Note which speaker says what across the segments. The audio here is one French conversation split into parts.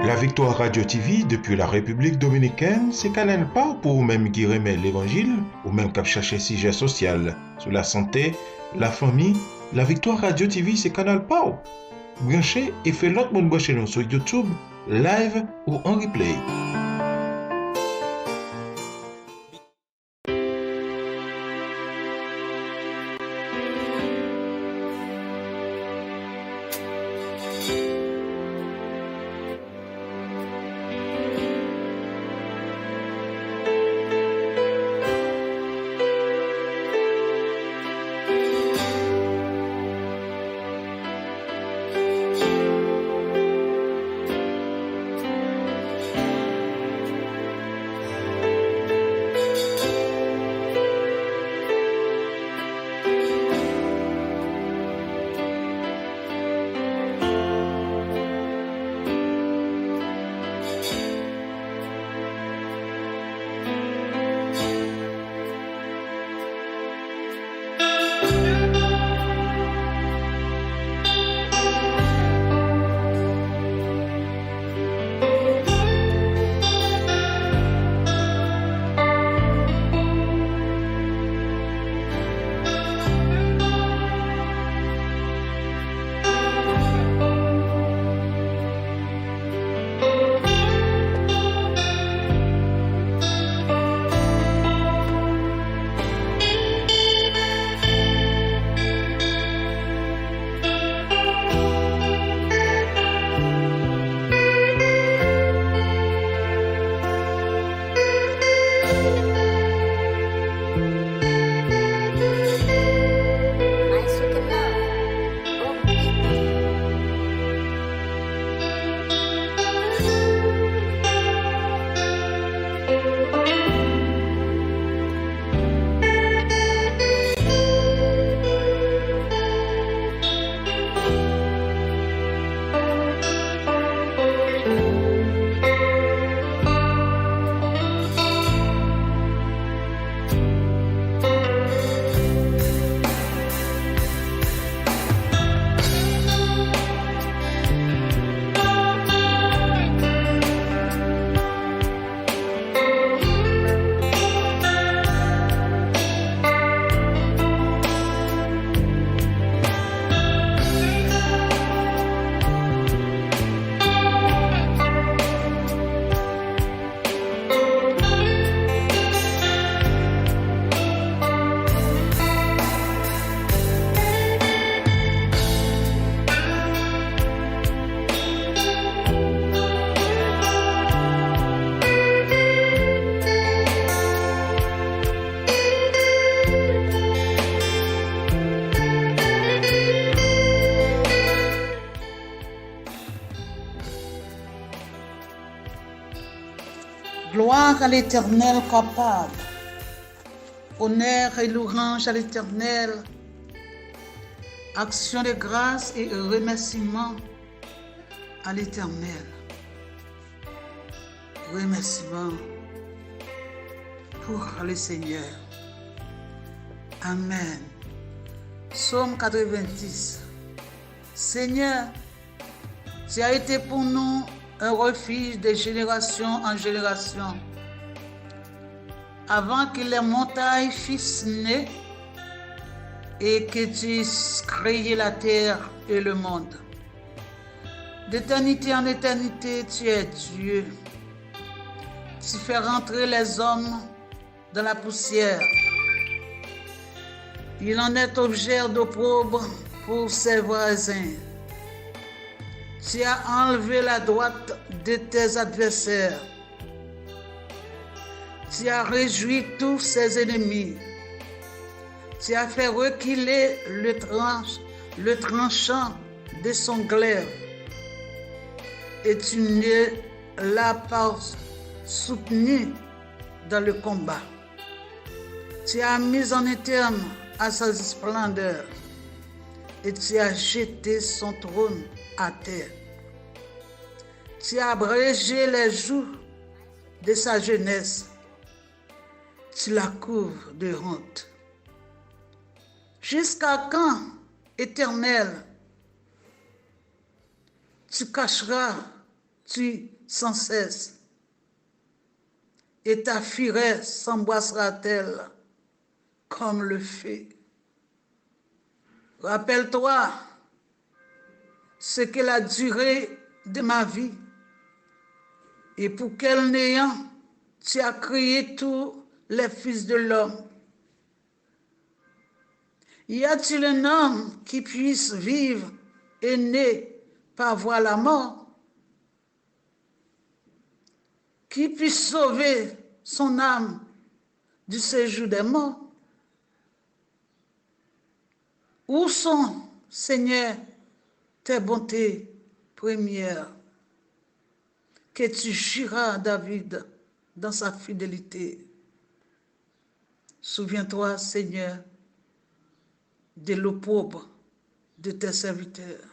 Speaker 1: La Victoire Radio TV depuis la République Dominicaine, c'est Canal pas pour vous-même qui remet l'Évangile, ou même qui chercher sujet social sur la santé, la famille. La Victoire Radio TV, c'est Canal pas. Branchez et fait l'autre monde brancher nous sur YouTube, live ou en replay.
Speaker 2: Gloire à l'Éternel capable. Honneur et louange à l'Éternel. Action de grâce et remerciement à l'Éternel. Remerciement pour le Seigneur. Amen. Psaume 90. Seigneur, tu as été pour nous un refuge de génération en génération. Avant que les montagnes fussent nées et que tu créais la terre et le monde. D'éternité en éternité, tu es Dieu. Tu fais rentrer les hommes dans la poussière. Il en est objet d'opprobre pour ses voisins. Tu as enlevé la droite de tes adversaires. Tu as réjoui tous ses ennemis. Tu as fait reculer le tranchant de son glaive. Et tu ne l'as pas soutenu dans le combat. Tu as mis en éterne à sa splendeur. Et tu as jeté son trône à terre. Tu as abrégé les jours de sa jeunesse. Tu la couvres de honte. Jusqu'à quand, Éternel, tu cacheras tu sans cesse, et ta fureur s'embrassera-t-elle comme le feu. Rappelle-toi ce qu'est la durée de ma vie et pour quel néant tu as créé tous les fils de l'homme. Y a-t-il un homme qui puisse vivre et ne pas voir la mort? Qui puisse sauver son âme du séjour des morts? Où sont, Seigneur, tes bontés premières que tu juras à David dans sa fidélité? Souviens-toi, Seigneur, de l'opprobre de tes serviteurs.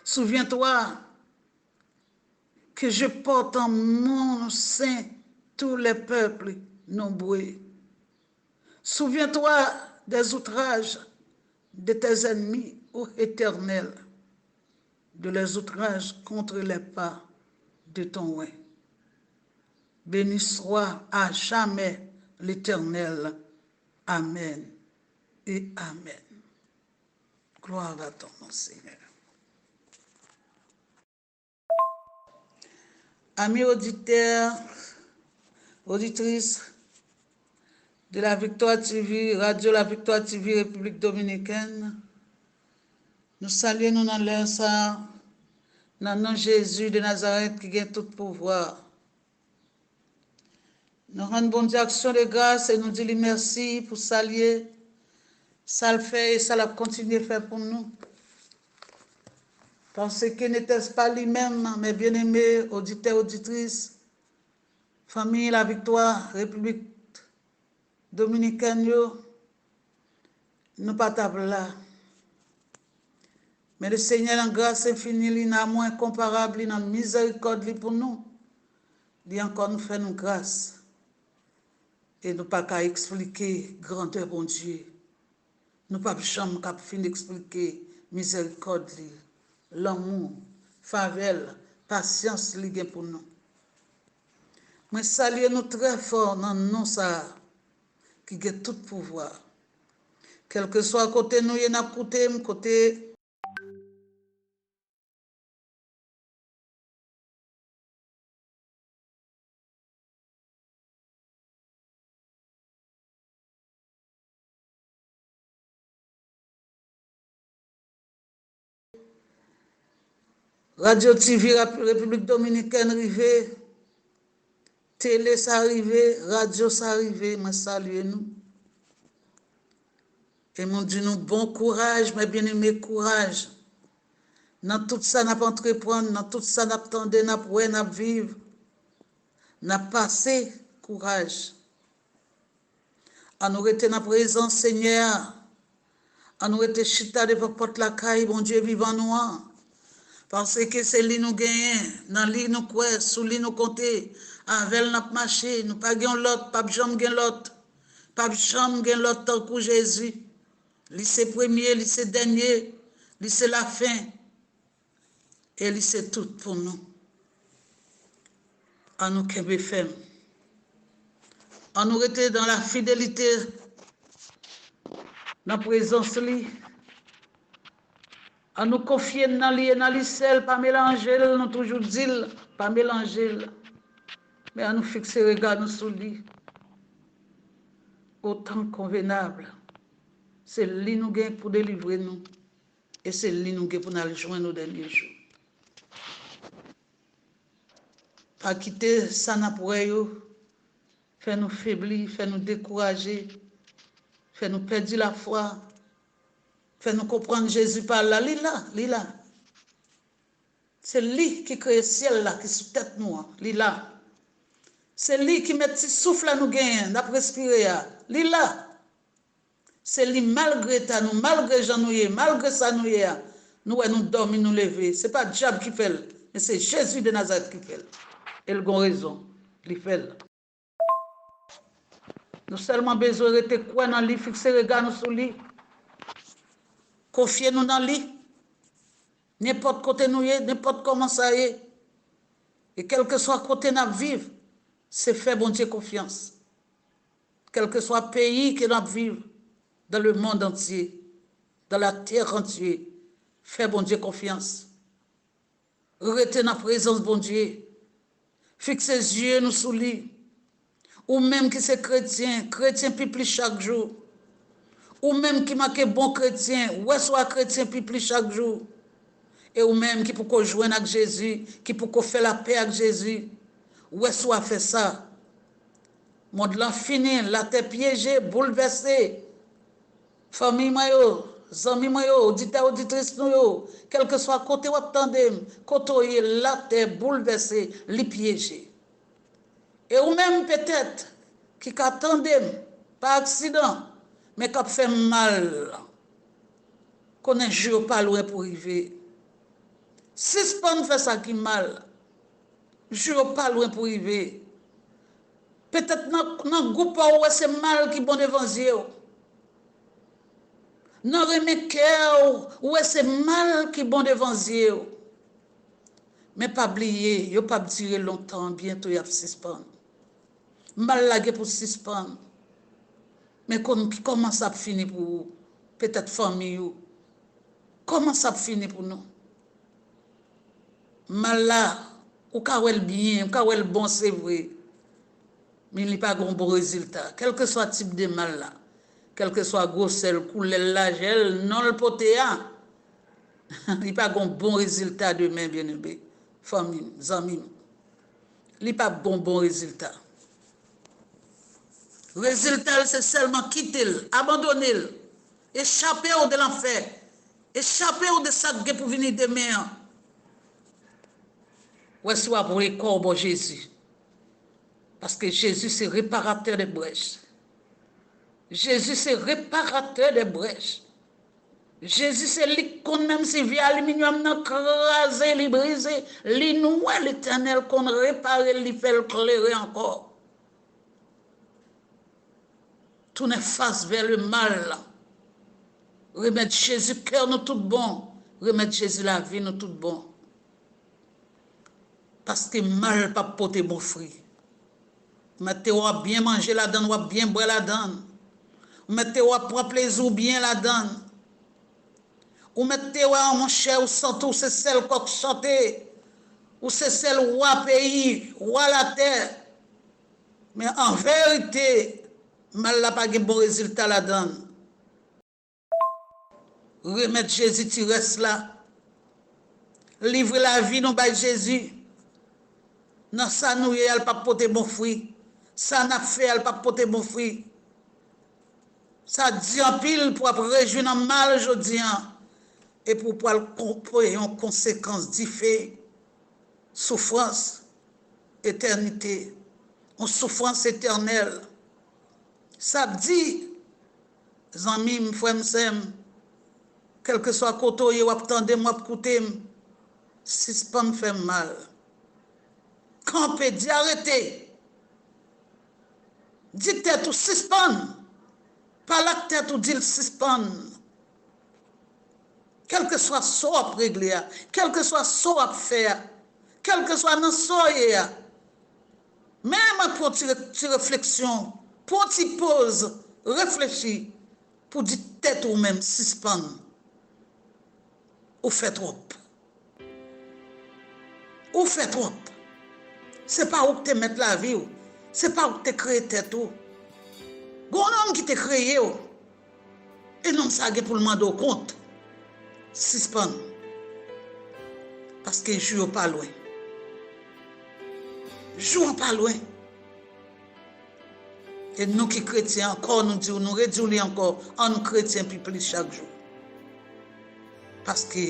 Speaker 2: Souviens-toi que je porte en mon sein tous les peuples nombreux. Souviens-toi des outrages de tes ennemis, ô Éternel, de leurs outrages contre les pas de ton oint. Béni soit à jamais l'Éternel. Amen et Amen. Gloire à ton nom, Seigneur. Amis auditeurs, auditrices de la Victoire TV, Radio La Victoire TV, République Dominicaine, nous saluons dans l'heure ça, dans le nom de Jésus de Nazareth qui gagne tout pouvoir. Nous rendons bonne Dieu action de grâce et nous disons merci pour saluer, ça le fait et ça l'a continué à faire pour nous. Parce que n'était-ce pas lui-même, mes bien-aimés auditeurs, auditrices, famille La Victoire, République Dominicaine, nous pas là. Mais le Seigneur en grâce infinie, il n'a moins incomparable, il a miséricorde pour nous. Il encore nous fait nous grâce. Et nous pas qu'à expliquer grandeur bon Dieu. Nous pas jamais qu'à fin d'expliquer miséricorde, l'amour, faveur, patience liée pour nous. Mais saluez nous très fort dans le nom ça qui a tout pouvoir. Quel que soit côté nous, il y a côté Radio TV République Dominicaine arrivé, télé ça arrivé, radio ça arrivé, mais saluez nous. Et mon Dieu nous bon courage, mes bien-aimés, courage. Dans tout ça n'a pas entreprendre, dans tout ça n'a pas attendre, n'a pas n'a vivre, n'a passé courage. À nous rester dans la présence Seigneur, à nous rester chita de porte la caille, bon Dieu vivant nous. Parce que c'est lui nous gagnons, dans lui nous croyons, sous lui nous comptons, avec nous marché, nous pas gagnons l'autre, pas jamais gagnons l'autre, pas jamais gagnons l'autre tant que Jésus. Lui c'est premier, lui c'est dernier, lui c'est la fin, et lui c'est tout pour nous. À nous qu'est faire, à nous rester dans la fidélité, dans la présence lui. À nous confier dans lui seul, pas mélanger, nous toujours dire, pas mélanger, mais à nous fixer regard nous sur lui. Autant convenable. C'est lui nous gagne pour délivrer nous. Et c'est lui nous gagne pour nous joindre nos derniers jours. Pas quitter ça n'a pour eux, faire nous faiblir, faire nous décourager, faire nous perdre la foi. Fait nous comprendre Jésus par là, là. C'est lui qui crée le ciel là, qui sous tête nous, là. C'est lui qui met petit souffle à nous gagner, d'après respirer, là. C'est lui malgré ta nous, malgré Jean nous, malgré ça nous dormir, nous lever. C'est pas le diable qui fait, mais c'est Jésus de Nazareth qui fait. Et il a raison, il fait. Nous seulement besoin de rester quoi dans lui, fixer le regard nous sur lui. Confiez-nous dans lui. N'importe côté nous y est, n'importe comment ça y est. Et quel que soit côté nous vivre, c'est faire bon Dieu confiance. Quel que soit le pays que nous vivons, dans le monde entier, dans la terre entière, faire bon Dieu confiance. Rester dans la présence bon Dieu. Fixer les yeux nous sous lui. Ou même qui c'est chrétien plus chaque jour. Ou même qui marque bon chrétien, ou soit chrétien plus chaque jour. Et ou même qui peut joindre avec Jésus, qui peut faire la paix avec Jésus. Ou soit fait ça. Monde là fini, la terre piégée, bouleversée. Famille mayo, amis mayo, auditeur auditrice nous, quel que soit côté ou attendez, côté la terre bouleversée, li piégée. Et ou même peut-être qui attendait par accident, mais qui fait mal. Qu'on est jour pas loin pour arriver. Suspend fait ça qui mal. Jour pas loin pour arriver. Peut-être dans groupe où c'est mal qui bon devant Dieu. Dans remet cœur où c'est mal qui bon devant Dieu. Mais pas oublier, yo pas durer longtemps, bientôt y a suspend. Mal lagué pour suspendre. Mais comment ça finit pour vous? Peut-être famille. Comment ça finit pour nous? Mal là, ou kawel bien, ou kawel bon, c'est vrai. Mais il n'y a pas de bon résultat. Quel que soit le type de mal là, quel que soit grossel, coulel, la gel, non le potéa, il n'y a pas de bon résultat demain, bien aimé. Famille, amis. Il n'y a pas de bon résultat. Résultat, c'est seulement quitter, abandonner, échapper de l'enfer, échapper de ça pour venir demain. Ou soit pour les corps de Jésus. Parce que Jésus, c'est réparateur des brèches. Jésus, c'est réparateur des brèches. Jésus, c'est lui qu'on même si via aluminium n'a crasé, li brisé, li noué l'éternel qu'on répare, li fait éclairer encore. Tourner face vers le mal. Remettre Jésus cœur nous tout bon. Remettre Jésus la vie nous tout bon. Parce que mal pas porter bon fruit. Mettez ou bien manger la donne, ou bien boire la donne. Mettez ou prendre plaisir bien la donne. Ou mettez ou mon cher ou santé, ou c'est celle qu'on chante. Ou c'est celle ou à pays, ou à la terre. Mais en vérité, mal n'a pas de bon résultat la donne. Remettre Jésus, tu restes là. Livre la vie, non by Jésus. Non, ça nous y a pas porter bon fruit. Ça n'a fait, elle pas porter bon fruit. Ça dit en pile pour réjouir dans mal aujourd'hui. Et pour comprendre en conséquence d'effet, souffrance, éternité, en souffrance éternelle. Ça dit, amis, frères, quel que soit côté, ou attendez moi écouter, si ce pas me fait mal. Quand on peut dire arrêtez, dites tête ou suspend, pas la tête ou dit suspend. Quel que soit ce qu'on a réglé, quel que soit ce qu'on a fait, quel que soit notre soyez, même pour une réflexion, pour une pause, réfléchir, pour dire tête ou même suspend, ou fait trop. Ou fait trop. Ce n'est pas où tu mets la vie, ce n'est pas où tu créé tête. Il y a un homme qui t'a créé, et non ça pour le demander au compte. Suspend. Parce que je ne joue pas loin. Je ne joue pas loin. Et nous qui chrétiens encore, nous disons, nous réduisons encore en nous chrétiens plus chaque jour. Parce que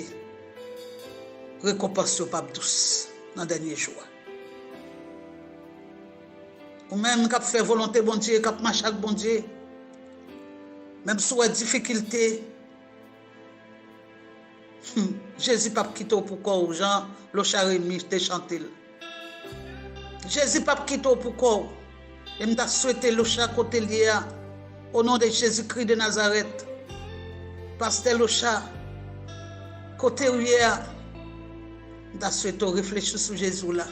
Speaker 2: récompense n'est pas douce dans le dernier jour. Ou même qui fait volonté bon Dieu, qui marche avec bon Dieu, même sous les difficultés, Jésus pas quitter pour quoi aux gens, le charemi te chanter. Jésus pas quitter pour quoi. Et m'a souhaité le chat côté lié au nom de Jésus-Christ de Nazareth. Pasteur le chat côté lié, m'a souhaité réfléchir sur Jésus là.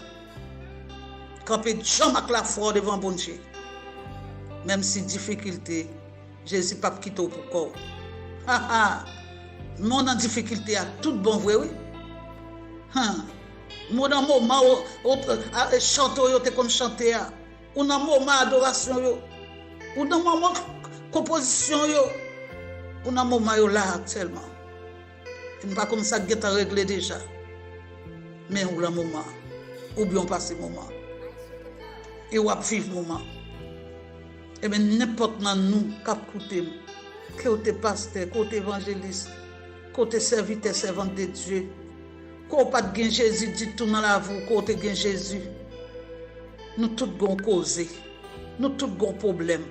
Speaker 2: camper Jean-Marc Lafort devant bon Dieu. Même si difficulté, Jésus pas quitter pour corps. Mon en difficulté a tout bon vrai, oui. Mon en moment chanteur yo te kon chanter, ou dans moment adoration yo, ou dans moment composition yo, ou dans moment yo là actuellement. Tu pas comme ça qui est réglé déjà. Mais ou le moment, ou bien passer moment. Et ou vivre moment. Et bien n'importe dans nous cap écouter, que tu pasteur, que tu évangéliste, que tu serviteur servante de Dieu, que pas de Jésus dit tout dans la vie, que tu Jésus. Nous tous gon causer. Nous tous gon problème.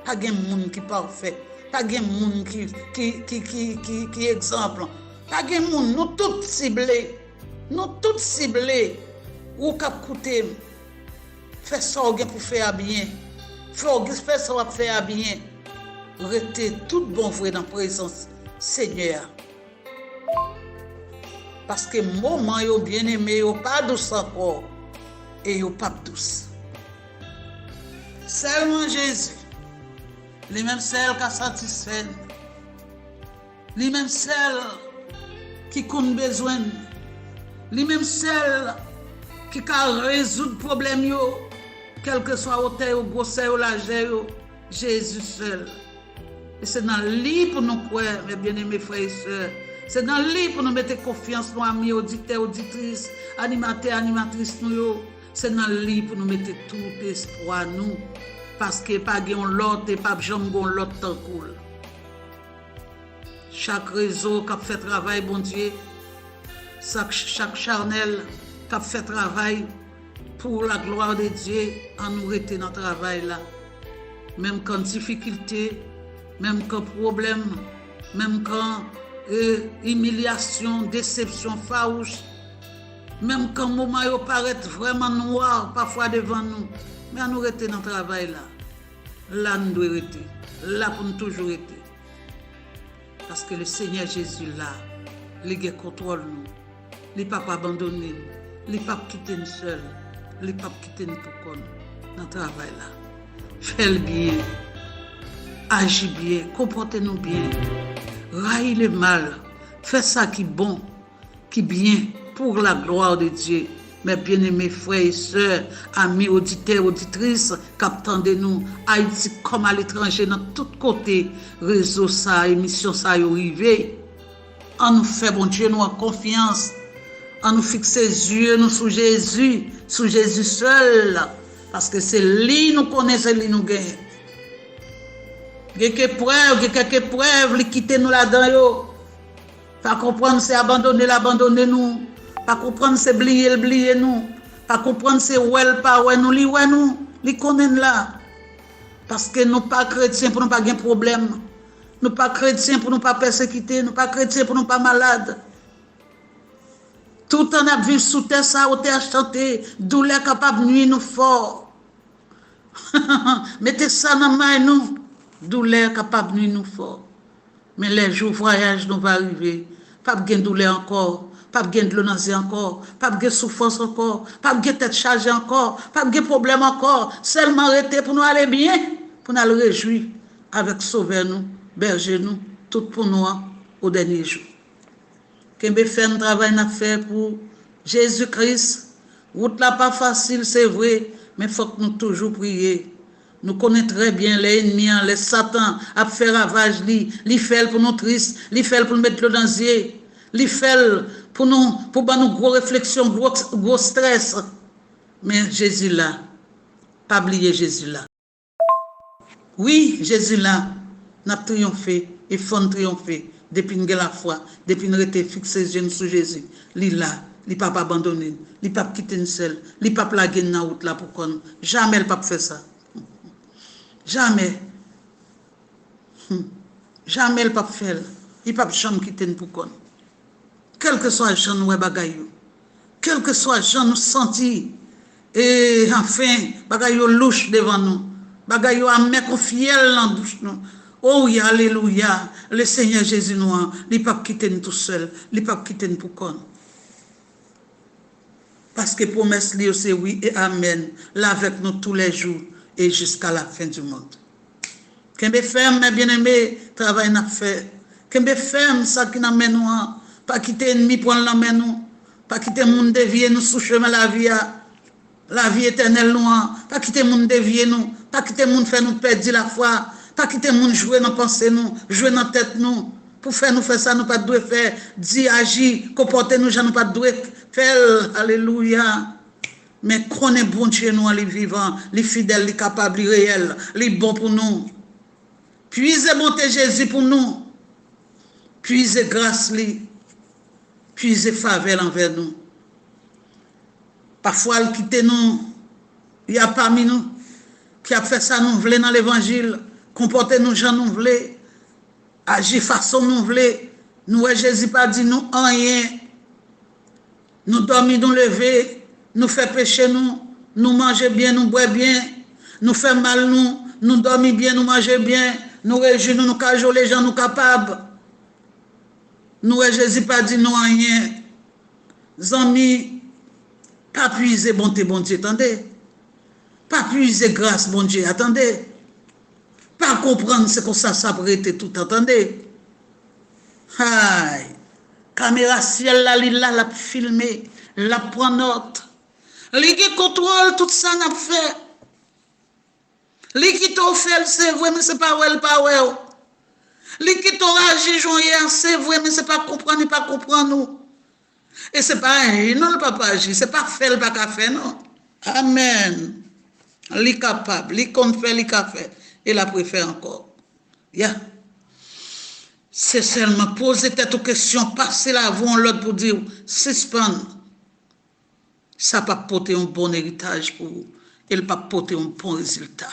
Speaker 2: Pas gen monde qui parfait, pas gen monde qui exemple. Pas gen monde, nous tous ciblés. Nous tous ciblés. Ou cap coûter. Fais ça pour faire bien. Fais ça pour faire bien. Restez tout bon vrai dans la présence Seigneur. Parce que moment yo bien aimé yo pas douce encore et yo pas douce. Seulement Jésus. Les mêmes celles qui satisfait. Les mêmes celles qui ont besoin. Les mêmes celles qui peuvent résoudre le problème, quel que soit hauteur ou grosseur ou largeur, Jésus seul. Et c'est dans lui pour nous croire, mes bien-aimés frères et sœurs. C'est dans lui pour nous mettre confiance, nos amis, auditeurs, auditrices, animateurs, animatrices. C'est dans lui pour nous mettre tout espoir, nous. Parce que pas l'autre et pas jamais l'autre temps cool. Chaque réseau qui a fait travail, bon Dieu, chaque charnel qui a fait travail pour la gloire de Dieu, en nous rester dans le travail là. Même quand difficulté, même quand problème, même quand humiliation, déception farouche, même quand le moment paraît vraiment noir parfois devant nous, mais nous rester dans le travail là. Là nous devons rester, là pour nous toujours rester. Parce que le Seigneur Jésus là, il contrôle nous, il ne peut pas abandonner nous, il ne peut pas quitter nous seuls, il ne peut pas quitter nous pour nous dans le travail là. Fais-le bien, agis bien, comportez-nous bien, raille le mal, fais ça qui est bon, qui est bien pour la gloire de Dieu. Mes bien-aimés frères et sœurs, amis, auditeurs, auditrices, capteurs de nous, Haïti comme à l'étranger, dans tous côtés, réseau ça, émission ça, y arrivé. On nous fait, bon Dieu, nous en confiance. On nous fixe les yeux, nous sur Jésus seul. Parce que c'est lui nous connaissons, c'est lui nous gagne. Il y a quelques preuves, il quitte nous là-dedans. Pas comprendre, c'est l'abandonner nous. Pas comprendre, c'est oublier nous. Pas comprendre, c'est pas nous, li connaît là. Parce que nous pas chrétiens pour nous pas de problème. Nous pas chrétiens pour nous pas persécuter. Nous pas chrétiens pour nous pas malades. Tout en a vu sous terre, ça, au terre chanter, douleur capable de nuire nous fort. Mettez ça dans main nous, douleur capable de nuire nous fort. Mais les jours voyage nous va arriver, pas de douleur encore. Pas de de nausée encore, pas de souffrance encore, pas de tête chargée encore, pas de problème encore, seulement arrêter pour nous aller bien, pour nous réjouir avec sauver nous, berger nous, tout pour nous au dernier jour. Qu'est-ce fait un travail à faire pour Jésus-Christ? Route là pas facile, c'est vrai, mais il faut que nous toujours prier. Nous connaissons très bien les ennemis, les satans, à faire ravage, li fait pour nous tristes, li fait pour nous mettre le danger. Li fait pour nous gros réflexion, gros stress. Mais Jésus là, pas oublier Jésus là. Oui, Jésus là, n'a triomphé et faut triompher depuis nous la foi, depuis nous rester fixé les yeux sur Jésus. Li là, li pas abandonner, li pas quitter nous seul, li pas plaguer dans route là pour qu'on jamais il pas faire ça. Jamais. Jamais il pas faire. Il pas jamais quitter nous pour qu'on. Quel que soit le genre nous bagayou, quel que soit le genre nous sentis, et enfin, bagayou louche devant nous, bagayou amer confiel dans bouche nous. Oh oui, alléluia, le Seigneur Jésus nous, il ne peut pas quitter nous tout seul, il ne peut pas quitter nous pour qu'on. Parce que que promesse lui c'est oui et amen, là avec nous tous les jours et jusqu'à la fin du monde. Kembe ferme, mes bien-aimés, travail n'a fait. Kembe ferme, ça qui n'a mené nous, pas quitter ennemi pour l'emmener nous, pas quitter monde dévier nous sous chemin la vie éternelle nous, pas quitter monde dévier nous, pas quitter monde faire nous perdre la foi, pas quitter monde jouer dans pensée nous, jouer dans tête nous, pour faire nous faire ça, nous pas doit faire, dire, agir, comporter nous, nous pas doit faire, alléluia. Mais qu'on est bon Dieu nous, les vivants, les fidèles, les capables, les réels, les bons pour nous. Puisez bonté Jésus pour nous. Puisez grâce lui. Puisez faveur envers nous. Parfois, il quitte nous. Il y a parmi nous qui a fait ça, nous voulons dans l'évangile. Comporter nous, gens nous voulons. Agir façon nous voulons. Nous, Jésus pas dit nous rien. Nous dormir, nous lever. Nous fait pécher nous manger bien, nous boire bien, nous fait mal nous dormir bien, nous manger bien, nous réjouir, nous cajoler les gens nous capables. Nous Jésus pas dit non rien. Amis, pas puiser bonté bon Dieu, attendez. Pas puiser grâce bon Dieu, attendez. Pas comprendre ce que ça s'apprête tout, attendez. Aïe. Caméra ciel là, la filmer, la prend note. Li qui contrôle tout ça n'a fait. Li qui t'a fait c'est vrai mais c'est pas ouais pas ouais. Li qui t'a agi hier c'est vrai mais c'est pas comprendre nous. Et c'est pas non le papa agir, c'est pas faire le pas faire non. Amen. Li capable, li qu'on fait li qu'a fait et la préfère encore. Yeah. C'est seulement poser tête aux questions, passer la voix l'autre pour dire suspendre. Ça pas porter un bon héritage pour vous. Il pas porter un bon résultat.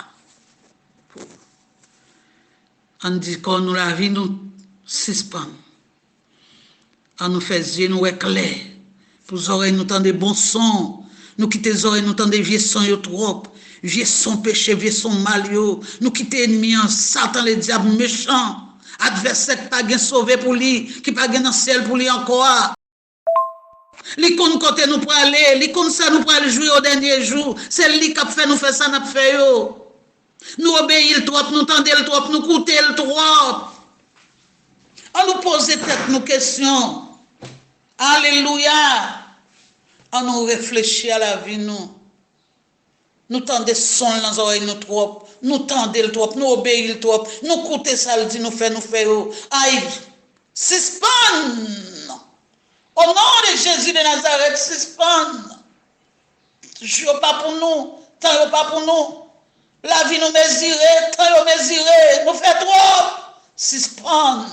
Speaker 2: On dit qu'on nous la vie nous suspend. On nous fait yeux nous éclair. Pour les oreilles nous tendent des bons sons. Nous quitter les oreilles nous tendent des vieux sons trop. Vieux sons péché, vieux sons mal yo. Nous quitter ennemis en Satan les diables méchants. Adversaire qui pas gain sauvé pour lui, qui pas gain dans le ciel pour lui encore. Li kon côté nous pour aller, li kon ça nous pour aller jouer au dernier jour, c'est lui qui a fait nous faire ça n'a fait yo. Nous obéir trop, nous tendre le trop, nous coûter le trop. On nous pose tête nos questions. Alléluia. On nous réfléchit à la vie nous. Nous tendez son dans les oreilles nous trop, nous tendez le trop, nous obéir le trop, nous coûter ça le dit nous fait yo. Aïe. Suspend. Au nom de Jésus de Nazareth, suspend. Je pas pour nous, tant pas pour nous. La vie nous mesurer, tant nous mesurer, nous fait trop. Suspend.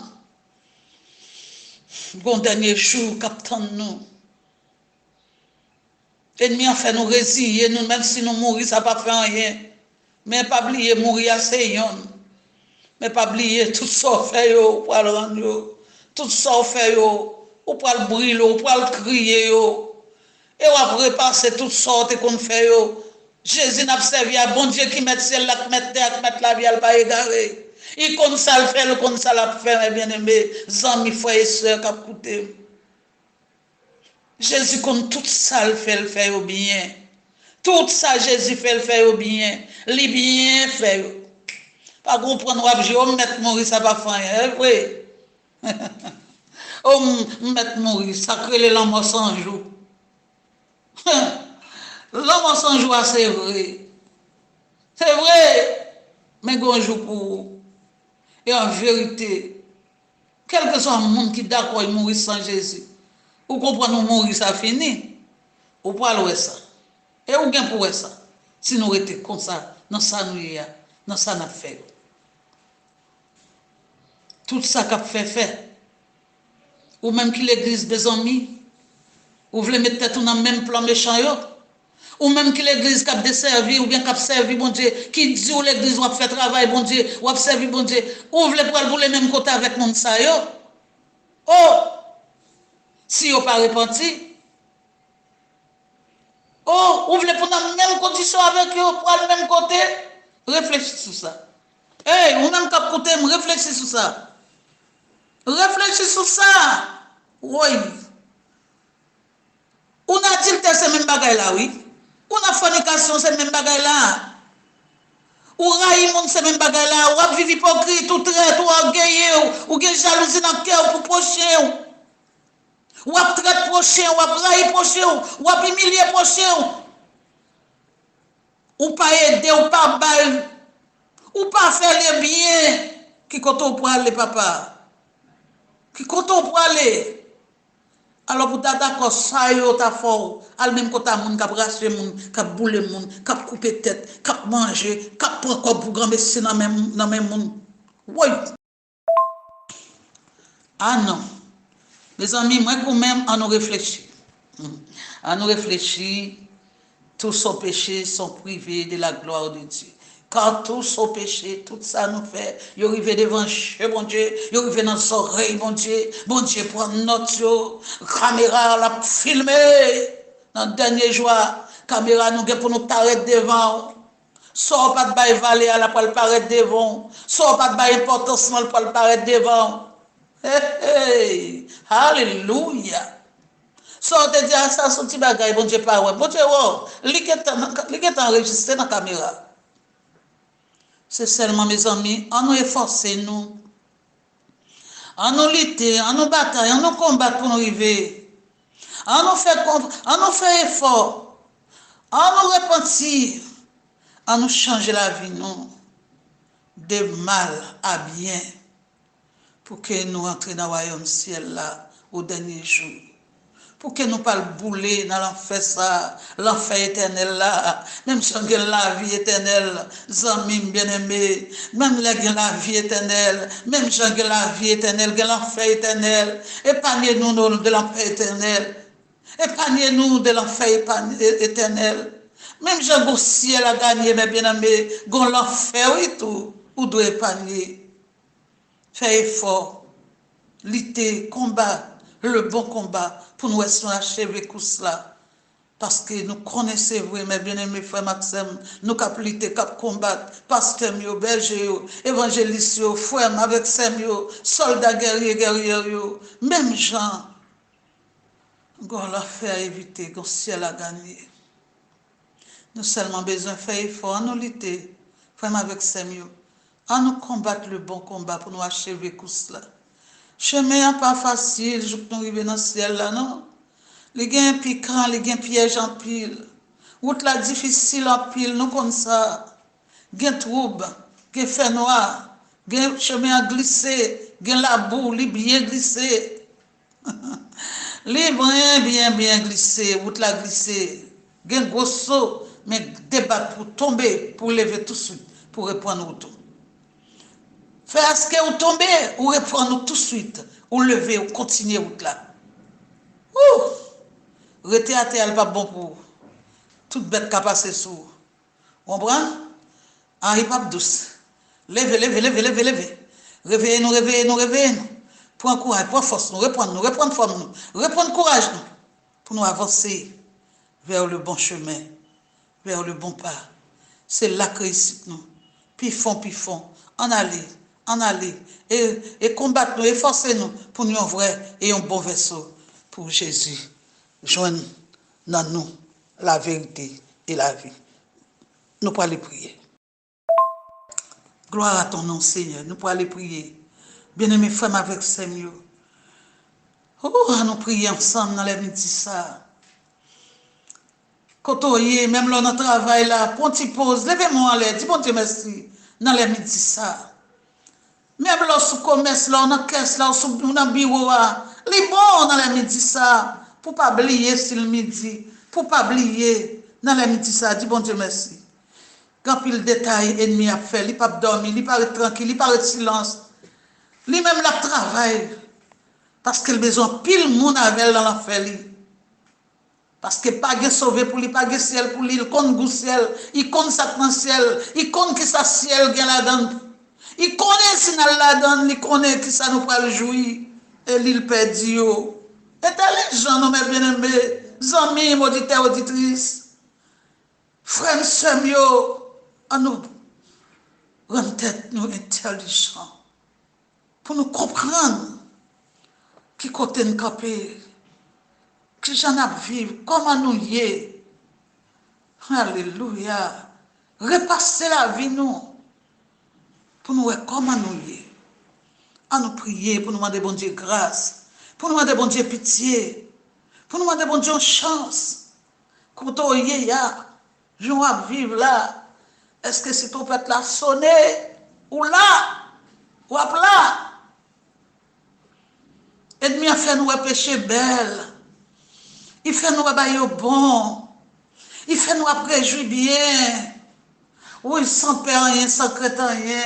Speaker 2: Bon dernier jour, capitaine nous. Ennemi a fait nous résilier, nous même si nous mourir, ça pas fait rien. Mais pas oublier mourir à Seyon. Mais pas oublier tout ça fait yo pour le rendre. Tout ça fait yo. Ou pour le brûler, ou pour le crier, yo. Et on va repasser toutes sortes qu'on fait, yo. Jésus n'a servi à bon Dieu qui met ciel là, qui met terre, qui met la vie, elle pas égaré. Il comme ça le fait, comme ça l'a fait, mes bien-aimés, amis, frères et sœurs, qui écouté. Jésus comme tout ça le fait au bien. Tout ça Jésus fait le fait au bien. Les bien fait. Pas comprendre, on mettre mourir, ça va faire, vrai. On mettre mourir, ça crée l'homme sans jour. L'homme sans jour, c'est vrai. C'est vrai. Mais un jour pour vous. Et en vérité, quel que soit le monde qui est d'accord, il mourir sans Jésus. Vous comprenez, mourir, ça finit. Vous parlez ça. Et vous gagnez pour ça. Si nous étions comme ça, dans ça nous y a, dans ça nous fait. Tout ça qu'a fait. Ou même qui l'église des amis, ou voulez mettre tête dans le même plan méchant, ou même qui l'église qui a desservi, ou bien qui a servi, bon Dieu, qui dit où l'église va faire travail, bon Dieu, ou a servi, bon Dieu, ou voulez pour le même côté avec mon ça, oh, si vous pas repenti, oh, ou voulez pour la même condition avec eux, pour le même côté, réfléchissez sur ça. Hey, ou même qui côté, réfléchissez sur ça. Réfléchissez sur ça. Oui. On a dit que c'est même bagaille là, oui. Ou la fornication, c'est même bagaille là. Ou raï monde, c'est même bagaille là. Ou ap vivi hypocrite, ou traite, ou orgueilleux, ou gen jalousie dans le cœur pour prochain. Ou ap traite prochain, ou ap raï prochain, ou ap humilier prochain. Ou pas aider, ou pas bail, ou pas faire les biens. Qui compte pour aller, papa? Qui compte pour aller? Alors pour ta d'accord, ça y est, ta fort. Al même quand ta moun, k'ap rache moun, k'ap boule moun, k'ap couper tête, k'ap manger, k'ap prendre corps pour grand messie dans même moun. Oui. Ah non. Mes amis, moi vous-même, on nous réfléchit. On nous réfléchit. Tous sont péchés, sont privés de la gloire de Dieu. Car tous sont péchés, tout ça nous fait. Ils arrivent devant chez bon Dieu, ils arrivent dans nos oreilles, bon Dieu prend notre caméra, la filmer. Dans le dernier jour, caméra nous pour nous paraître devant. Soit pas de bail valer à la pour le paraître devant. Soit pas de bail importance pour le paraître devant. Hey, alléluia. Sortez dire ça, son petit bagage, bon Dieu pas ouais. Bon Dieu, lui qui est enregistré dans la caméra. C'est seulement, mes amis, on nous efforcer, nous. On nous lutter, on nous bataille, on nous combattre pour nous arriver. On nous fait effort. On nous repentir. On nous changer la vie, nous. De mal à bien. Pour que nous entrions dans le royaume ciel là, au dernier jour. Pour que nous pas bouler dans l'enfer ça, l'enfer éternel là, même si on a la vie éternelle, amis bien-aimés, même la vie éternelle, même si on a la vie éternelle, l'enfer éternel, épargnez-nous de l'enfer éternel, épargnez-nous de l'enfer éternel, même si on a le ciel à gagner, mes bien-aimés, l'enfer, oui tout, ou doit épargner, faire effort, lutter, combattre, le bon combat pour nous achever tout cela. Parce que nous connaissons, vous, mes bien-aimés frères Maxime, nous cap lutter, cap combattre, pasteur, berger, évangéliste, frère avec Samuel, soldats guerriers, même gens, nous avons l'affaire à éviter, nous ciel à gagner. Nous seulement besoin de faire effort, nous lutter, frère avec Samuel, à nous combattre le bon combat pour nous achever tout cela. Chemin n'est pas facile, je peux arriver dans le ciel là, non? Les gains piquants, les gains pièges en pile. Route là difficile en pile, nous comme ça. Gain trouble, gain fait noir, gain chemin à glisser, gain la boue, les bien glissé. Les bien glissé, route là glissé. Gain gros saut, mais débattre pour tomber, pour lever tout de suite, pour reprendre retour. Faire ce que vous tombez, ou reprendre tout de suite, ou lever, ou continuer route là. Rester à terre, pas bon pour toute bête qui a passé sous. On comprend? Henri Pape douce. Levez. Réveillez-nous. Prends courage, prends force, nous reprendre forme, nous. Reprendre courage, nous. Pour nous avancer vers le bon chemin, vers le bon pas. C'est là que ici, nous. Pifon. En aller. Et combattre nous, efforcer-nous pour nous un vrai et un bon vaisseau pour Jésus. Joindre dans nous la vérité et la vie. Nous pouvons aller prier. Gloire à ton nom, Seigneur. Nous pouvons aller prier. Bien-aimés frères avec Seigneur. Nous prions ensemble dans les midi ça. Quand on y est, même là, dans travail là, prends une petite pause, levez-moi en l'air, dis bon Dieu merci, dans les midi ça. Même là, sous commerce, là, dans la caisse, là, dans le bureau, les bons dans les midi ça. Pour ne pas oublier si le midi, pour ne pas oublier dans les midi ça, dis bon Dieu merci. Quand il détail ennemi a fait, il ne peut pas dormir, il ne peut pas être tranquille, il ne peut pas être silence. Lui-même la travail. Parce qu'il a besoin pile monde avec dans l'enfer. Parce qu'il pas de sauver pour lui, pas de ciel pour lui, il compte le ciel, il compte ça dans le ciel, il compte que ça ciel gagne là-dedans. Il connaît si nous là-dedans, il connaît que ça nous peut jouir. Et l'île perdu. Et les gens, nous, mes bien-aimés, amis, auditeurs, auditrices, frères, sœurs, à nous rendre tête nous intelligents pour nous comprendre qui côté nous camper, qui j'en ai vivre, comment nous y est. Alléluia. Repasser la vie, nous, pour nous voir comment nous y est. À nous prier, pour nous demander bon Dieu grâce, pour nous demander bon Dieu pitié, pour nous demander bon Dieu chance. Quand on y est, je vais vivre là. Est-ce que si ton peut là sonner, ou là, ou là, ennemi a fait nous péché belle, il fait nous bailler bon, il fait nous préjouir bien, oui, sans peur rien, sans crainte rien.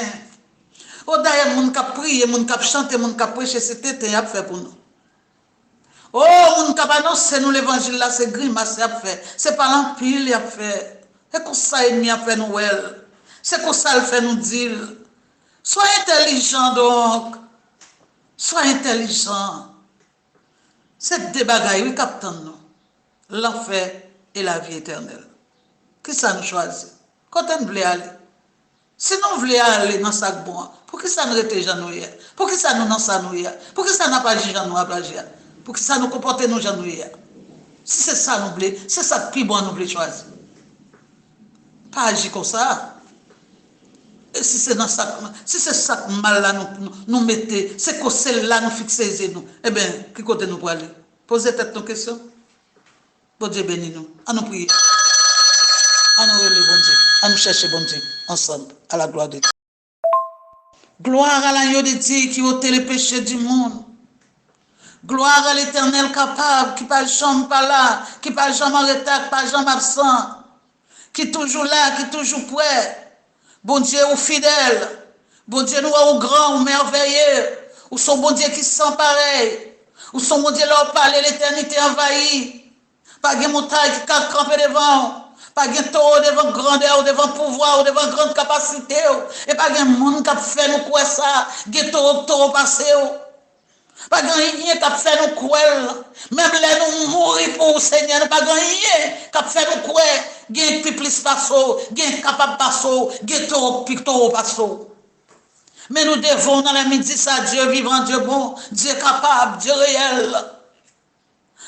Speaker 2: Oh, d'ailleurs, mon cap prier, mon cap chanter, mon cap prêcher, c'était un fait pour nous. Oh, mon cap annoncer nous l'évangile là, c'est grimace, c'est fait. C'est pas l'empile, il a fait. C'est comme ça, ennemi a fait nous, c'est comme ça, il fait nous dire. Sois intelligent donc. Sois intelligent. C'est des bagailles, oui, capitaine, nous. L'enfer et la vie éternelle. Qui ça nous choisit? Quand on veut aller? Si nous voulons aller dans sac bon, pour que ça nous rete janouille? Pour que ça nous dans ça nous? Pour que ça n'a pas dit janou à plagier? Pour que ça nous comporte nous janouille? Si c'est ça nous voulons, c'est ça plus bon nous voulons choisir. Pas agir comme ça. Et si c'est dans ça, si c'est ça mal là nous mettez, c'est que celle-là nous fixez nous. Eh bien, qui côté nous pour aller? Posez peut-être nos questions. Bon Dieu bénis nous. À nous prier. À nous relever bon Dieu. À nous chercher bon Dieu. Ensemble. À la gloire de Dieu. Gloire à l'agneau de Dieu qui ôte les péchés du monde. Gloire à l'Éternel capable, qui pas jamais pas là, qui pas jamais en retard, pas jamais absent, qui est toujours là, qui est toujours prêt. Bon Dieu, ou fidèle. Bon Dieu, nous, ou grand, ou merveilleux. Ou son bon Dieu qui sent pareil. Ou son bon Dieu, leur parle, l'éternité envahie. Pas de montagne qui a campé devant. Pas de taureau devant grandeur, ou devant pouvoir, ou devant grande capacité. Et pas de monde qui a fait nous quoi ça. De taureau passé. Pas de rien qui a fait nous quoi. Même là, nous mourir pour le Seigneur. Pas de rien qui a fait nous quoi. Gen plus passo, gen capable passo, gen taureau passo. Mais nous devons dans la midi ça, Dieu vivant, Dieu bon, Dieu capable, Dieu réel.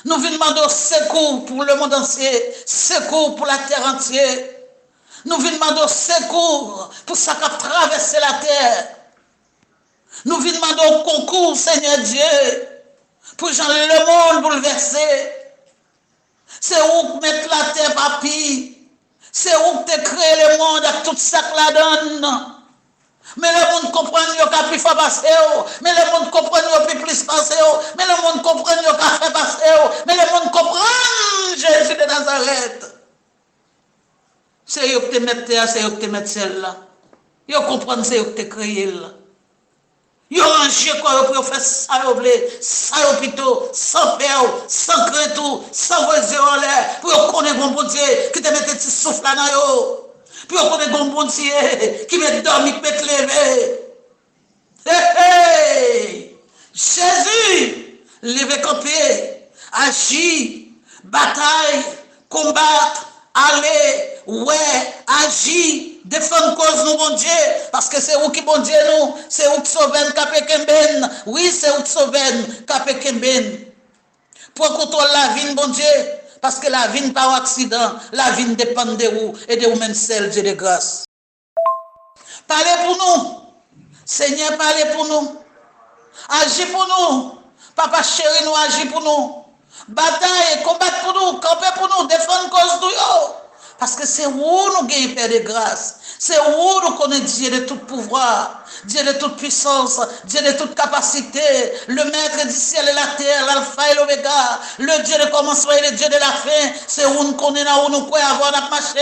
Speaker 2: Nous venons demander secours pour le monde entier, secours pour la terre entière. Nous venons demander secours pour ça qui a traversé la terre. Nous venons demander concours, Seigneur Dieu, pour changer le monde bouleversé. C'est où mettre la terre papy. C'est où tu créé le monde avec tout ça que la donne. Mais le monde comprend qu'il a plus fait passer. Mais le monde comprend qu'il a plus passer. Mais le monde comprend qu'il a fait passer. Mais le monde comprend Jésus de Nazareth. C'est eux qui te mettent terre, c'est eux qui te mettent celle-là. Ils comprennent c'est eux qui te créé là. Ils ont rangé quoi pour faire ça, ça plutôt, sans peur, sans crainte, sans voisin en l'air, pour connaître bon bon Dieu qui te mette un petit souffle là dans yo. Pour connaître bon Dieu qui met dormir, qui met lever. Hey! Jésus, lever camper, agir, bataille, combattre, aller, ouais, agir. Défendre cause nous, bon Dieu, parce que c'est où qui, bon Dieu, nous, c'est où qui sauve Kapé Kemben. Oui, c'est où qui sauve Kapé Kemben. Pour contrôler la vie, bon Dieu, parce que la vie n'est pas un accident, la vie dépend de vous et de vous-même seul, Dieu de grâce. Parlez pour nous, Seigneur, parlez pour nous, agis pour nous, Papa chéri, nous agis pour nous, bataille, combattre pour nous, camper pour nous, défendre cause nous. Parce que c'est où nous gagnons Père de grâce. C'est où nous connaissons Dieu de tout pouvoir, Dieu de toute puissance, Dieu de toute capacité, le maître du ciel et la terre, l'alpha et l'oméga, le Dieu de commencement et le Dieu de la fin. C'est où nous connaissons, où nous pouvons avoir notre marché.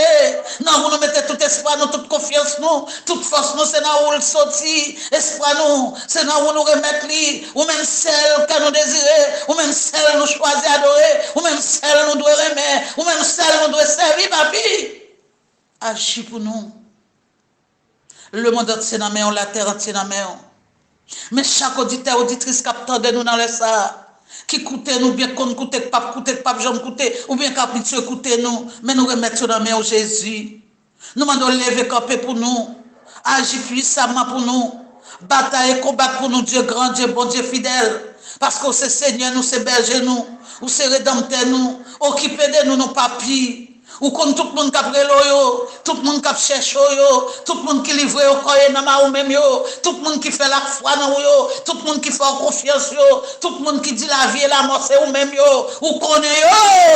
Speaker 2: Non, où nous mettons tout espoir, nous, toute confiance, nous, toute force, nous, c'est là où nous sortit. Espoir, nous, c'est là où nous remettons, ou même celle que nous désirons, ou même celle nous choisir adorer, ou même celle nous doit aimer, ou même celle nous doit servir, papi. Agis pour nous. Le monde entier dans main, la terre entière dans main. Mais chaque auditeur, auditrice capteur de nous dans le ça, qui coûte nous bien qu'on coûte pas jamais coûte, ou bien capricieux coûte nous, mais nous remettons dans main Jésus. Nous demandons lever camper pour nous, agir puissamment pour nous, bataille et combattre pour nous, Dieu grand, Dieu bon, Dieu fidèle. Parce que c'est Seigneur, nous, c'est berger nous. ou c'est rédempteur nous, occupez de nous nos papiers. Ou comme tout le monde qui a pris l'eau, tout le monde qui a cherché, tout le monde qui livre au corps dans même tout le monde qui fait la foi dans yo, tout le monde qui fait confiance yo, tout le monde qui dit la vie et la mort c'est ou même yo, ou connaît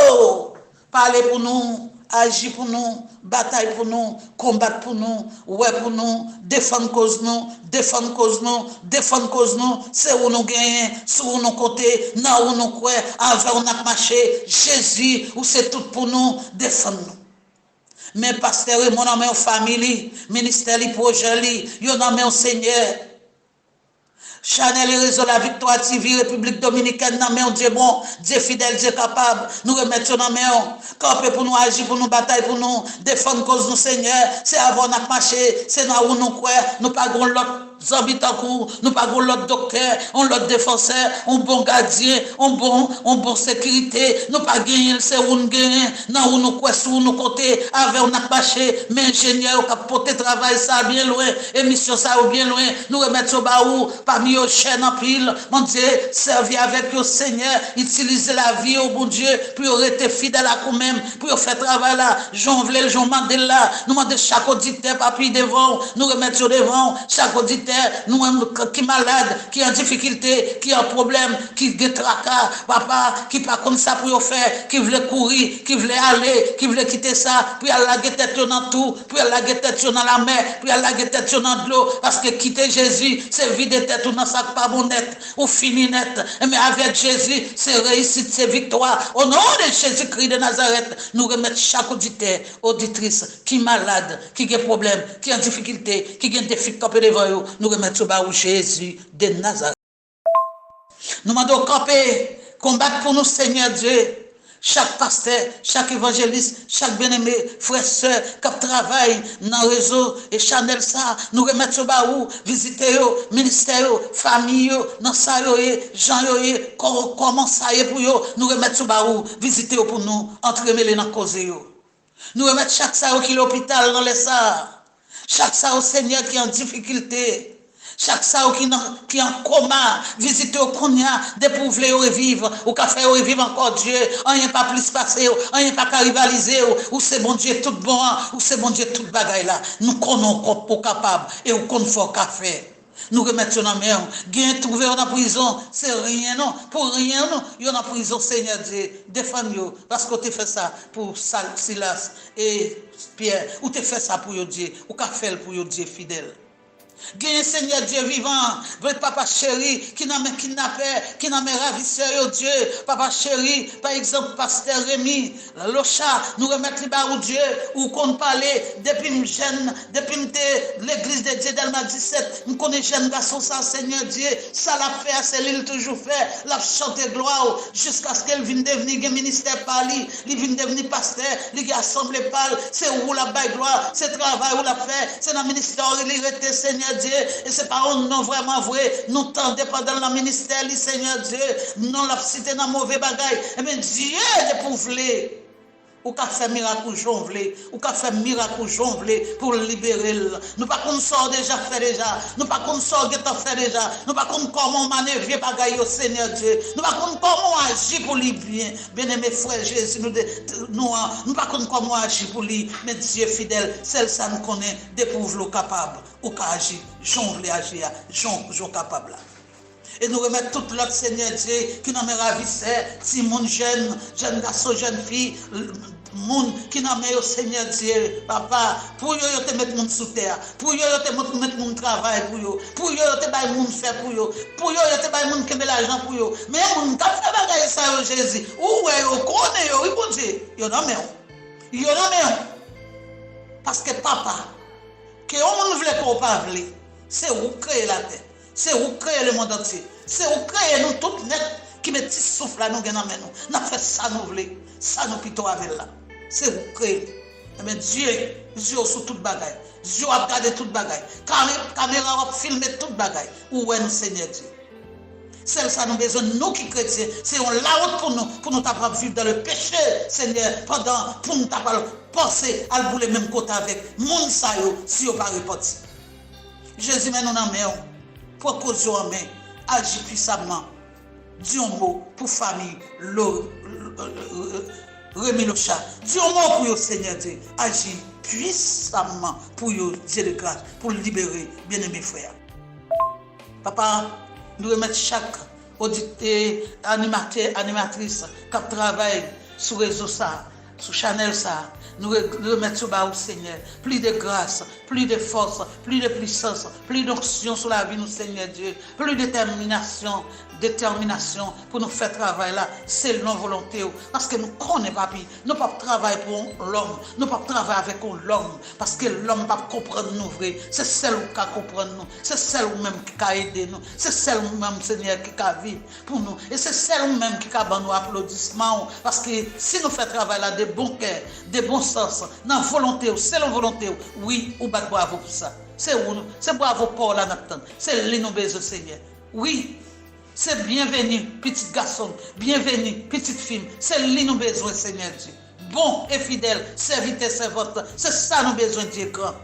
Speaker 2: yo. Parlez pour nous, agir pour nous, bataille pour nous, combattre pour nous, ouais pour nous, défendre cause nous, défendre cause nous, défendre cause nous, c'est où nous gagnons, sur où nous côté, là où nous croyons, avec on a marché, Jésus, où c'est tout pour nous, défendre nous. Mais pasteur, mon ami, famille, ministère, projet, yon ami, Seigneur. Chanel et réseau La Victoire TV, République Dominicaine, dans main Dieu bon, Dieu fidèle, Dieu capable. Nous remettons dans main, camper pour nous agir, pour nous batailler, pour nous défendre cause nous Seigneur. C'est avant de marcher, c'est là où nous croyons, nous pas l'autre zombi en cours, nous pas l'autre docteur, on l'autre défenseur, on bon gardien, on bon sécurité, nous pas gagner, c'est où nous gagnons, là où nous croyons, sur nous côté, avec on a marché, mais ingénieur, qui a porté travail ça bien loin, émission ça bien loin, nous remettons au baou, parmi aux chaînes en pile, mon Dieu, servir avec le Seigneur, utiliser la vie au bon Dieu, pour rester fidèle à vous-même, pour faire travail là, Jean Vlel, Jean Mandela, nous demandons chaque auditeur, papier devant, nous remettons devant, chaque auditeur, nous qui est malade, qui est en difficulté, qui a un problème, qui est tracas, papa, qui pas comme ça pour faire, qui veut courir, qui veut aller, qui veut quitter ça, puis aller la tête dans tout, puis aller la tête dans la mer, puis aller la tête dans l'eau, parce que quitter Jésus, c'est vider tête dans sac pas bon net, ou fini net, mais avec Jésus, c'est réussite, c'est victoire. Au nom de Jésus-Christ de Nazareth, nous remettons chaque auditeur, auditrice, qui est malade, qui a un problème, qui est en difficulté, qui a un défi de camper devant eux, nous remettons au Jésus de Nazareth. Nous demandons camper, combattre pour nous, Seigneur Dieu. Chaque pasteur, chaque évangéliste, chaque bien-aimé, frère, soeur, qui travaille dans le réseau et Chanel ça, nous remettons au baou, visiter le ministère, famille, dans ça, gens, comment ça est pour eux, nous remettons au baou, visiter pour nous, entremêler dans la cause. Nous remettons chaque ça qui est l'hôpital dans les ça, chaque ça au Seigneur qui est en difficulté. Chaque ça qui est en coma, visiter au Konya, dépouvler au revivre, ou qu'a fait au revivre encore Dieu, rien pas plus passer, rien pas qu'à rivaliser, ou c'est bon Dieu tout bon, ou c'est bon Dieu tout bagaille là. Nous connaissons pour capable, et ou qu'on faut qu'à faire. Nous remettons dans la main, gain trouvé en prison, c'est rien non, pour rien non, il y en a prison Seigneur Dieu, défends-nous, parce que tu fais ça pour Silas et Pierre, ou tu fais ça pour Dieu, ou qu'a fait pour Dieu fidèle. Gagne Seigneur Dieu vivant, papa chéri, qui n'a même kidnappé, qui n'a même ravisseur, Dieu, papa chéri, par exemple, pasteur Rémi, Locha, nous remettre les barres au Dieu, ou qu'on parlait, depuis jeune, depuis l'église de Dieu d'Alma 17, nous connaissons jeune garçon, ça, Seigneur Dieu, ça l'a fait, c'est l'île toujours fait, l'a chanté gloire, jusqu'à ce qu'elle vienne devenir ministère par lui, il vienne devenir pasteur, il a assemblé par, c'est où la baille gloire, c'est travail où la fait, c'est dans le ministère, il était Seigneur Dieu, et c'est pas un non vraiment vrai, nous tendez pendant le ministère, Seigneur Dieu, non la cité dans mauvais bagaille, et bien Dieu dépouvlé, ou qu'a fait miracle jonglé, ou qu'a fait miracle jonglé pour libérer. Nous pas qu'on sort déjà fait déjà, nous pas qu'on sort déjà fait déjà, nous pas qu'on comment manœuvrer bagaille au Seigneur Dieu, nous pas qu'on comment agir pour lui bien, bien-aimé frère Jésus, nous pas qu'on comment agir pour lui, mais Dieu fidèle, celle ça nous connaît, dépouvre capable, ou qu'a agir, jonglé agir, jonglé capable. Et nous remettons tout l'autre Seigneur Dieu qui n'a pas ravissé, si mon jeune garçon, jeune fille, monde qui n'a pas au Seigneur Dieu, papa, pour eux, te mettre mon sous terre, pour eux, te mettre mon travail pour eux, pour eux, te mettre mon faire pour eux, pour eux, te mettre mon qui met l'argent pour eux. Mais mon qui fait bagaille ça au Jésus, où est au connaît, oui, bon Dieu, il y en a même. Il y en a même. Parce que papa, que on ne voulait qu'on parle, c'est où créer la terre. C'est où créer le monde entier. C'est où créer nous tout net qui met petit souffle là nous gagnons nous. N'a fait ça nous voulons. Ça nous plutôt avec là. C'est où créer. Mais Dieu sur toute bagaille. Dieu a gardé toute bagaille. Caméra a filmé toute bagaille. Où est nous Seigneur Dieu? C'est ça nous besoin nous qui chrétiens. C'est on la route pour nous t'apprendre vivre dans le péché Seigneur pendant pour nous t'apprendre penser à le même côté avec monde ça yo si on pas reparti. Jésus met nous en main. Propose en main, agis puissamment. dis un mot pour famille, Rémi Locha. Dis un mot pour vous, Seigneur Dieu. Agis puissamment pour vous, Dieu de grâce, pour libérer, bien-aimés frères. Papa, nous remettons chaque auditeur, animatrice qui travaille sur le réseau, sur Chanel, nous remettons sur le Seigneur. Plus de grâce, plus de force, plus de puissance, plus d'onction sur la vie, nous, Seigneur Dieu. Plus de détermination pour nous faire travailler là, c'est non volonté. Parce que nous ne connaissons pas, nous ne pouvons pas travailler pour l'homme, nous ne pouvons pas travailler avec l'homme, parce que l'homme ne peut pas comprendre nous vrai. C'est celle qui comprend nous, c'est celle même qui a aidé nous, c'est celle même, Seigneur, qui a vécu pour nous, et c'est celle même qui a donné nos applaudissements. Parce que si nous faisons travail là, de bon cœur, de bon sens, dans la volonté, c'est la volonté, oui, ou bat bravo pour ça. C'est bravo pour la Nathan, c'est l'innobeuse Seigneur. Oui. C'est bienvenu, petit garçon, bienvenue, petite fille. C'est lui nous besoin, Seigneur Dieu. Bon et fidèle, serviteur, servante. C'est ça nous besoin, Dieu grand.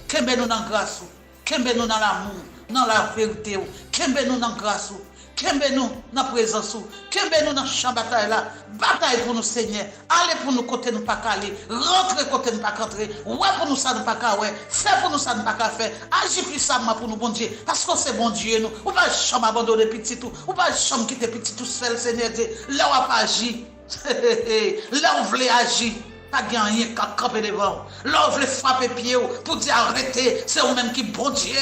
Speaker 2: Qu'aime nous dans la grâce, qu'aime nous dans l'amour, dans la vérité, qu'aime nous dans la grâce, qu'aime nous dans la présence, qu'aime nous dans le champ de bataille là. Bataille pour nous, Seigneur. Allez pour nous côté nous pas caler. Rentrez côté nous pas rentrer. Ouais pour nous ça nous pas faire. Fais pour nous ça nous pas faire. Agis puissamment pour nous, bon Dieu. Parce que c'est bon Dieu nous. Ou pas chambre abandonner petit tout. Ou pas chambre quitter petit tout seul, Seigneur Dieu. Là où pas agir. Là où vous voulez agir. Pas gagner qu'à camper devant. Là où vous voulez frapper pied pour dire arrêtez. C'est vous-même qui bon Dieu.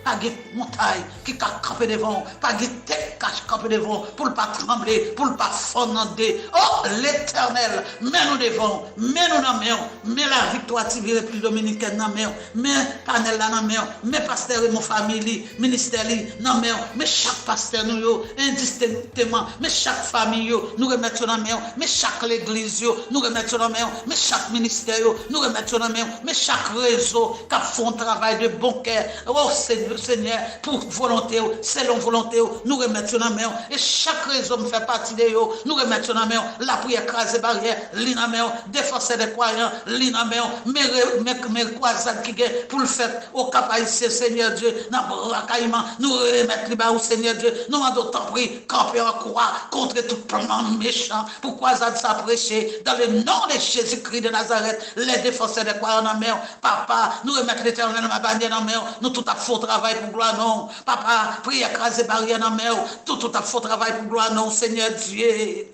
Speaker 2: Pas de montagne qui a camper devant. Pas de tête qui a camper devant. Pour ne pas trembler. Pour ne pas fonder. Oh l'Éternel. Mets-nous devant. Mets-nous dans la main. Mets la victoire civile République dominicaine dans la main. Mets panel là dans la main. Mets pasteur et mon famille. Ministère dans la main. Mets chaque pasteur nous indistinctement. Mets chaque famille nous remettons dans la main. Mets chaque l'église nous remettons dans la main. Mais chaque ministère, nous remettons dans la main, mais chaque réseau qui fait un travail de bon cœur, oh Seigneur, pour volonté, selon volonté, nous remettons dans la main, et chaque réseau me fait partie de eux, nous remettons dans la main, la prière écraser barrière, l'in dans la main, défoncer des croyants, l'in dans la main, mes croisades qui gagnent pour le faire, au cap haïtien, Seigneur Dieu, dans le nous remettons les bas au Seigneur Dieu, nous avons d'autant pris, camper en croix, contre tout plan méchant, pour croisade s'apprêcher, dans le nom de Jésus-Christ de Nazareth, les défenseurs des croyants dans la mer, papa, nous remettons l'Éternel dans ma bannière dans la mer, nous tout à faux travail pour gloire non, papa, priez écraser barrière dans la mer, tout à faux travail pour gloire non, Seigneur Dieu.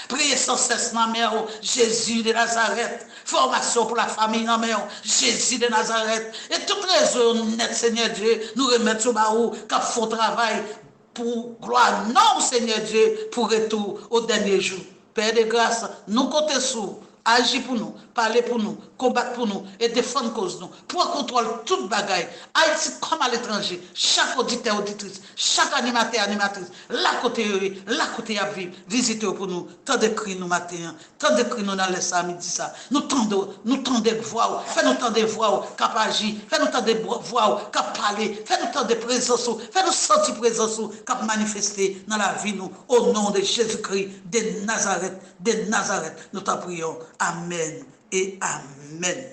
Speaker 2: Priez sans cesse dans la mer, Jésus de Nazareth, formation pour la famille dans la mer, Jésus de Nazareth, et toute raison nette, Seigneur Dieu, nous remettons au barreau, qui font travail pour gloire non, Seigneur Dieu, pour retour au dernier jour. Père de grâce, nous comptons sur. Agis pour nous, parler pour nous, combattre pour nous et défendre cause nous. Pour contrôle toute bagaille. Haïti comme à l'étranger. Chaque auditeur, auditrice, chaque animateur, animatrice, la côté à vivre, visitez pour nous. Tant de cris nous matin, tant de cris nous dans les samedis ça. Nous tendons voix, fais-nous tant de voix cap agir, fais-nous tant de voix cap parler, fais-nous tant de présence, fais-nous sentir présence cap manifester dans la vie nous. Au nom de Jésus-Christ de Nazareth, nous t'en prions. Amen et Amen.